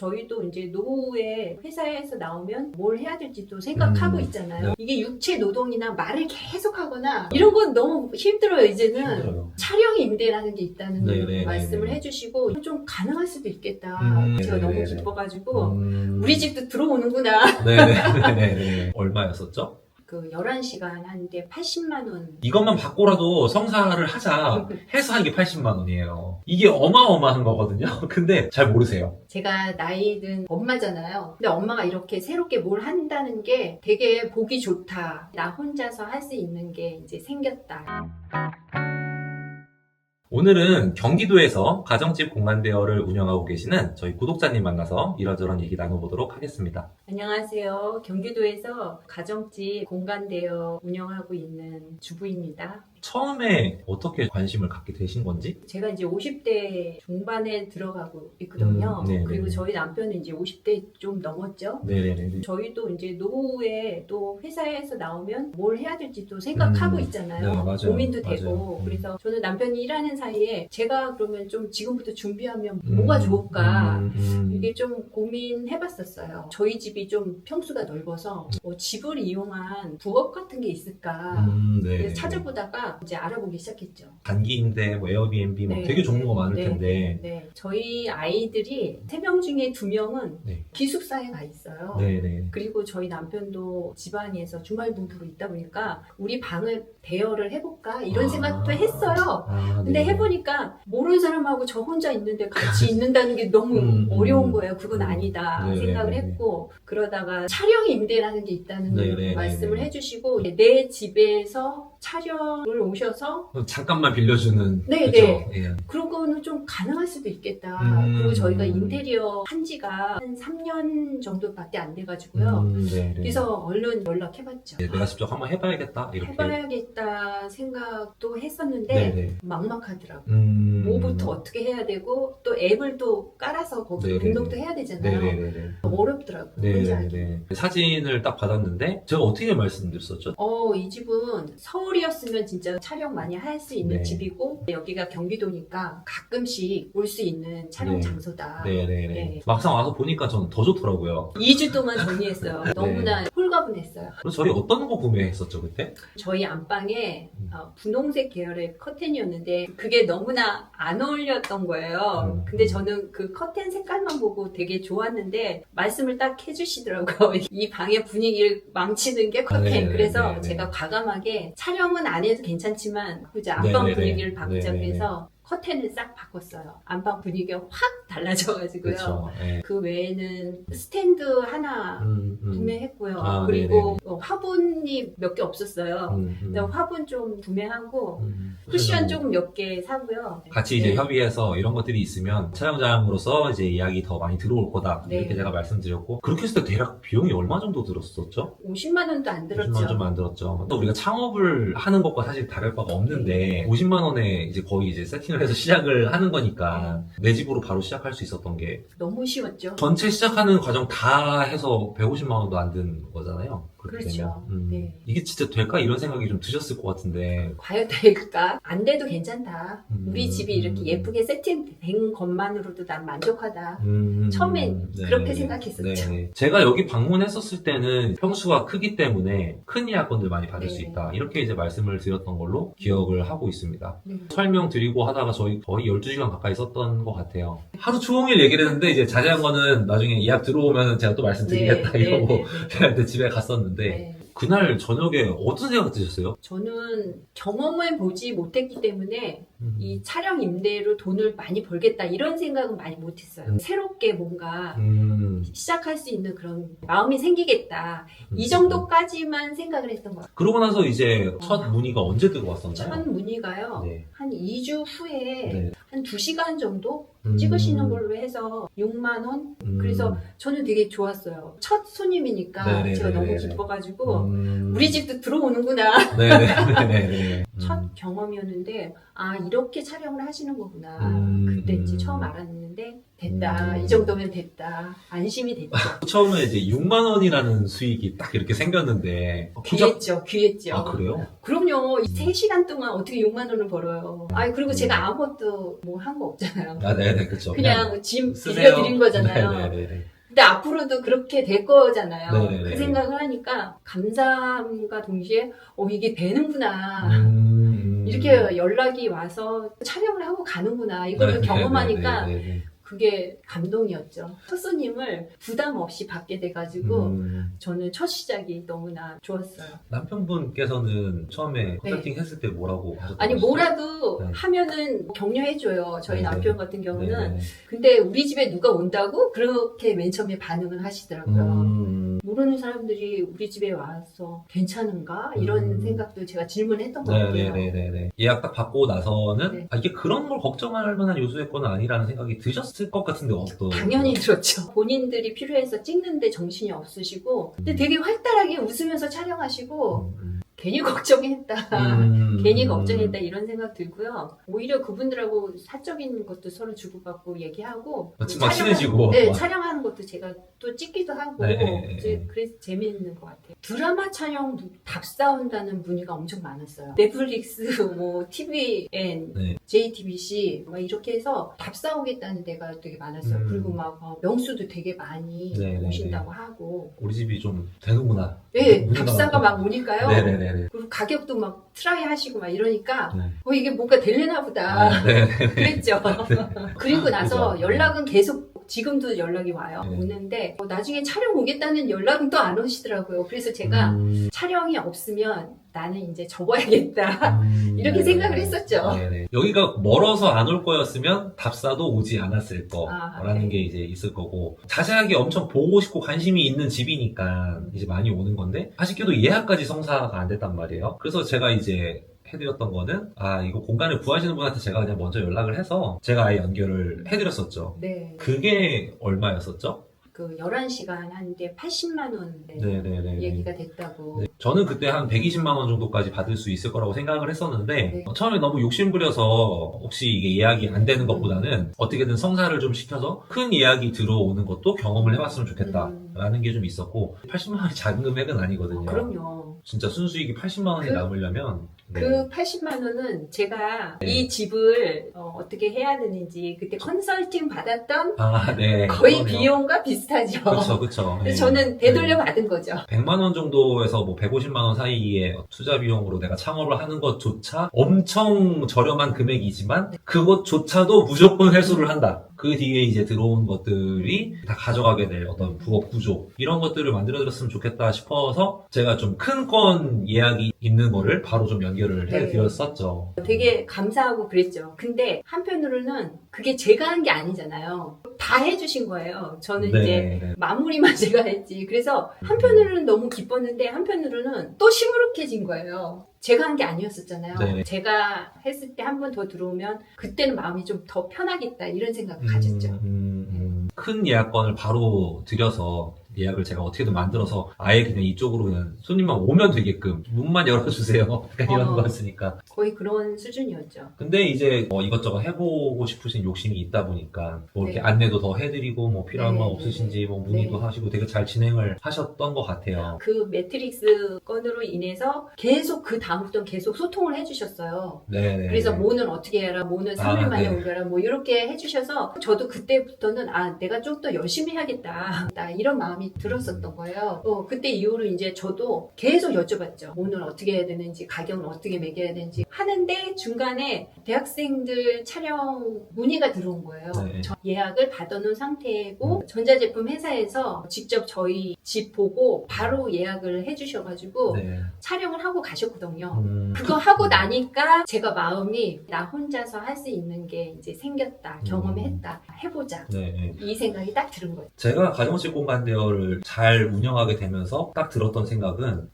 저희도 이제 노후에 회사에서 나오면 뭘 해야 될지도 생각하고 있잖아요. 네. 이게 육체 노동이나 말을 계속 하거나 이런 건 너무 힘들어요. 이제는 힘들어요. 촬영 임대라는 게 있다는 네네네네. 말씀을 해주시고 좀 가능할 수도 있겠다. 제가 너무 네네네. 기뻐가지고 우리 집도 들어오는구나. 네네네. 얼마였었죠? 그 11시간 하는데 80만 원. 이것만 받고라도 성사를 하자 해서 한 게 80만 원이에요. 이게 어마어마한 거거든요. 근데 잘 모르세요. 제가 나이 든 엄마잖아요. 근데 엄마가 이렇게 새롭게 뭘 한다는 게 되게 보기 좋다. 나 혼자서 할 수 있는 게 이제 생겼다. 오늘은 경기도에서 가정집 공간 대여를 운영하고 계시는 저희 구독자님 만나서 이런저런 얘기 나눠보도록 하겠습니다. 안녕하세요. 경기도에서 가정집 공간 대여 운영하고 있는 주부입니다. 처음에 어떻게 관심을 갖게 되신 건지? 제가 이제 50대 중반에 들어가고 있거든요. 네네네. 그리고 저희 남편은 이제 50대 좀 넘었죠. 네네네. 저희도 이제 노후에 또 회사에서 나오면 뭘 해야 될지도 생각하고 있잖아요. 네, 맞아요. 고민도 맞아요. 되고. 그래서 저는 남편이 일하는 사이에 제가 그러면 좀 지금부터 준비하면 뭐가 좋을까 이게 좀 고민해봤었어요. 저희 집이 좀 평수가 넓어서 뭐 집을 이용한 부업 같은 게 있을까 네. 그래서 찾아보다가 이제 알아보기 시작했죠. 단기 임대, 뭐 에어비앤비 뭐 네. 되게 종류가 많을 텐데. 네. 저희 아이들이 3명 중에 2명은 네. 기숙사에 가 있어요. 네네. 그리고 저희 남편도 집안에서 주말부부로 있다 보니까 우리 방을 대여를 해볼까 이런 생각도 했어요. 근데 해보니까 모르는 사람하고 저 혼자 있는데 같이 있는다는 게 너무 어려운 거예요. 그건 아니다 네네네. 생각을 했고 그러다가 촬영 임대라는 게 있다는 네네네. 말씀을 해주시고 내 집에서 촬영을 오셔서 잠깐만 빌려주는. 네, 그죠? 네. 예. 그러고는 좀 가능할 수도 있겠다. 그리고 음. 저희가 인테리어 한 지가 한 3년 정도밖에 안 돼가지고요. 네네. 그래서 얼른 연락해봤죠. 네, 내가 직접 한번 해봐야겠다 이렇게. 해봐야겠다 생각도 했었는데 네네. 막막하더라고요. 음. 뭐부터 어떻게 해야 되고 또 앱을 또 깔아서 거기 네네네. 등록도 해야 되잖아요. 네네네. 어렵더라고요. 혼자 하기. 네네네. 사진을 딱 받았는데 제가 어떻게 말씀드렸었죠? 이 집은 서울이었으면 진짜 촬영 많이 할 수 있는 네. 집이고 여기가 경기도니까 가끔씩 올 수 있는 촬영 네. 장소다. 네네네. 네. 막상 와서 보니까 저는 더 좋더라고요. 2주 동안 정리했어요. 너무나 홀가분했어요. 그래서 저희 어떤 거 구매했었죠 그때? 저희 안방에 분홍색 계열의 커튼이었는데 그게 너무나 안 어울렸던 거예요. 근데 저는 그 커튼 색깔만 보고 되게 좋았는데 말씀을 딱 해주시더라고요. 이 방의 분위기를 망치는 게 커튼. 네네네. 그래서 네네. 제가 과감하게 촬영은 안 해도 괜찮지만 그죠? 안방 네네네. 분위기를 바꾸자 네네네. 그래서 커튼을 싹 바꿨어요. 안방 분위기가 확 달라져가지고요. 그렇죠. 네. 그 외에는 스탠드 하나 구매했고요. 아, 그리고 화분이 몇 개 없었어요. 근데 음. 화분 좀 구매하고 쿠션 조금 몇 개 사고요. 같이 이제 네. 협의해서 이런 것들이 있으면 촬영장으로서 이제 예약이 더 많이 들어올 거다 네. 이렇게 제가 말씀드렸고 그렇게 했을 때 대략 비용이 얼마 정도 들었었죠? 50만 원도 안 50만 들었죠. 원 좀 안 들었죠. 또 우리가 창업을 하는 것과 사실 다를 바가 없는데 50만 원에 이제 거의 이제 세팅을 해서 시작을 하는 거니까 내 집으로 바로 시작할 수 있었던 게 너무 쉬웠죠. 전체 시작하는 과정 다 해서 150만 원도 안 든 거잖아요. 그렇게 그렇죠. 되면. 네. 이게 진짜 될까? 이런 생각이 좀 드셨을 것 같은데. 과연 될까? 안 돼도 괜찮다. 우리 음. 집이 이렇게 예쁘게 세팅된 것만으로도 난 만족하다. 처음엔 네. 그렇게 생각했었죠. 네. 제가 여기 방문했었을 때는 평수가 크기 때문에 큰 예약건들 많이 받을 네. 수 있다. 이렇게 이제 말씀을 드렸던 걸로 기억을 하고 있습니다. 네. 설명드리고 하다가 저희 거의 12시간 가까이 썼던 것 같아요. 하루 종일 얘기를 했는데 이제 자세한 거는 나중에 예약 들어오면 제가 또 말씀드리겠다 이러고 제가 집에 갔었는데 네. 그날 저녁에 어떤 생각 드셨어요? 저는 경험을 보지 못했기 때문에 이 촬영 임대로 돈을 많이 벌겠다 이런 생각은 많이 못했어요. 새롭게 뭔가 시작할 수 있는 그런 마음이 생기겠다. 이 정도까지만 생각을 했던 것 같아요. 그러고 나서 이제 첫 문의가 언제 들어왔었나요? 첫 문의가요. 네. 한 2주 후에 네. 한 2시간 정도 찍으시는 걸로 해서 6만 원? 그래서 저는 되게 좋았어요. 첫 손님이니까 네네네네. 제가 너무 기뻐가지고 우리 집도 들어오는구나. 네네네. 첫 경험이었는데 아 이렇게 촬영을 하시는 거구나. 그때 이제 처음 알았는데 됐다. 이 정도면 됐다. 안심이 됐죠. 처음에 이제 6만 원이라는 수익이 딱 이렇게 생겼는데 귀했죠. 귀했죠. 아 그래요? 그럼요. 3시간 동안 어떻게 6만 원을 벌어요. 아 그리고 제가 아무것도 뭐 한 거 없잖아요. 아 네네 그렇죠. 그냥 짐 쓰세요. 빌려드린 거잖아요. 네네네. 근데 앞으로도 그렇게 될 거잖아요. 네네네. 그 생각을 하니까 감사함과 동시에 이게 되는구나. 이렇게 연락이 와서 촬영을 하고 가는구나. 이걸 경험하니까 네네네. 그게 감동이었죠. 첫 손님을 부담 없이 받게 돼가지고 저는 첫 시작이 너무나 좋았어요. 남편분께서는 처음에 컨설팅 했을 때 뭐라고 하셨던 아니 거죠? 뭐라도 네. 하면은 격려해줘요. 저희 네네. 남편 같은 경우는. 네네. 근데 우리 집에 누가 온다고? 그렇게 맨 처음에 반응을 하시더라고요. 모르는 사람들이 우리 집에 와서 괜찮은가? 이런 생각도 제가 질문했던 것 같아요. 네네네네. 예약 딱 받고 나서는 네. 이게 그런 걸 걱정할 만한 요소의 건 아니라는 생각이 드셨을 것 같은데 어떤? 당연히 들었죠. 본인들이 필요해서 찍는데 정신이 없으시고 근데 되게 활달하게 웃으면서 촬영하시고 괜히 걱정했다. 괜히 걱정했다 이런 생각 들고요. 오히려 그분들하고 사적인 것도 서로 주고받고 얘기하고 막 친해지고. 네, 촬영하는 것도 제가 또 찍기도 하고 네. 이제 그래서 재미있는 것 같아요. 드라마 촬영 답사온다는 문의가 엄청 많았어요. 넷플릭스, 뭐 TVN, 네. JTBC 막 이렇게 해서 답사오겠다는 데가 되게 많았어요. 그리고 막 명수도 되게 많이 네네네. 오신다고 하고 우리 집이 좀 되는구나. 네, 답사가 막 오니까요. 네네네. 그리고 가격도 막 트라이 하시고 막 이러니까 네. 이게 뭔가 되려나 보다. 그랬죠. 그리고 나서 그죠. 연락은 계속 지금도 연락이 와요. 네. 오는데 나중에 촬영 오겠다는 연락은 또 안 오시더라고요. 그래서 제가 촬영이 없으면 나는 이제 접어야겠다. 이렇게 생각을 했었죠. 네네. 여기가 멀어서 안 올 거였으면 답사도 오지 않았을 거라는 네. 게 이제 있을 거고 자세하게 엄청 보고 싶고 관심이 있는 집이니까 이제 많이 오는 건데 아쉽게도 예약까지 성사가 안 됐단 말이에요. 그래서 제가 이제 해드렸던 거는 이거 공간을 구하시는 분한테 제가 그냥 먼저 연락을 해서 제가 아예 연결을 해드렸었죠. 네. 그게 얼마였었죠? 그 11시간 하는데 80만 원 네네네. 얘기가 됐다고. 네, 저는 그때 한 120만 원 정도까지 받을 수 있을 거라고 생각을 했었는데 네. 처음에 너무 욕심부려서 혹시 이게 예약이 안 되는 것보다는 어떻게든 성사를 좀 시켜서 큰 예약이 들어오는 것도 경험을 해봤으면 좋겠다라는 게 좀 있었고 80만 원이 작은 금액은 아니거든요. 그럼요. 진짜 순수익이 80만 원이 남으려면 그 80만 원은 제가 네. 이 집을 어떻게 해야 되는지 그때 컨설팅 받았던 네. 거의 그러네요. 비용과 비슷하죠. 그쵸. 그래서 저는 되돌려 받은 거죠. 100만 원 정도에서 뭐 150만 원 사이에 투자 비용으로 내가 창업을 하는 것조차 엄청 저렴한 금액이지만 그것조차도 무조건 회수를 한다. 그 뒤에 이제 들어온 것들이 다 가져가게 될 어떤 부업 구조 이런 것들을 만들어드렸으면 좋겠다 싶어서 제가 좀 큰 건 예약이 있는 거를 바로 좀 연결을 해드렸었죠. 되게 감사하고 그랬죠. 근데 한편으로는 그게 제가 한 게 아니잖아요. 다 해주신 거예요. 저는 이제 마무리만 제가 했지. 그래서 한편으로는 너무 기뻤는데 한편으로는 또 시무룩해진 거예요. 제가 한 게 아니었었잖아요. 네. 제가 했을 때 한 번 더 들어오면 그때는 마음이 좀 더 편하겠다 이런 생각을 가졌죠. 큰 예약건을 바로 드려서 예약을 제가 어떻게든 만들어서 아예 그냥 이쪽으로 그냥 손님만 오면 되게끔 문만 열어주세요. 이런 거였으니까. 거의 그런 수준이었죠. 근데 이제 이것저것 해보고 싶으신 욕심이 있다 보니까 뭐 이렇게 안내도 더 해드리고 뭐 필요한 건 없으신지 뭐 문의도 하시고 되게 잘 진행을 하셨던 것 같아요. 그 매트릭스 건으로 인해서 계속 그 다음부터는 계속 소통을 해주셨어요. 네네. 그래서 뭐는 어떻게 해라, 뭐는 3일 만에 오거라, 뭐 이렇게 해주셔서 저도 그때부터는 내가 좀 더 열심히 해야겠다. 이런 마음이 들었었던 거예요. 그때 이후로 이제 저도 계속 여쭤봤죠. 뭐는 어떻게 해야 되는지, 가격은 어떻게 매겨야 되는지 하는데 중간에 대학생들 촬영 문의가 들어온 거예요. 네. 저 예약을 받아놓은 상태고 전자제품 회사에서 직접 저희 집 보고 바로 예약을 해주셔가지고 촬영을 하고 가셨거든요. 그거 하고 나니까 제가 마음이 나 혼자서 할 수 있는 게 이제 생겼다. 경험했다. 해보자. 이 생각이 딱 들은 거예요. 제가 가정식 공간 대여를 잘 운영하게 되면서 딱 들었던 생각은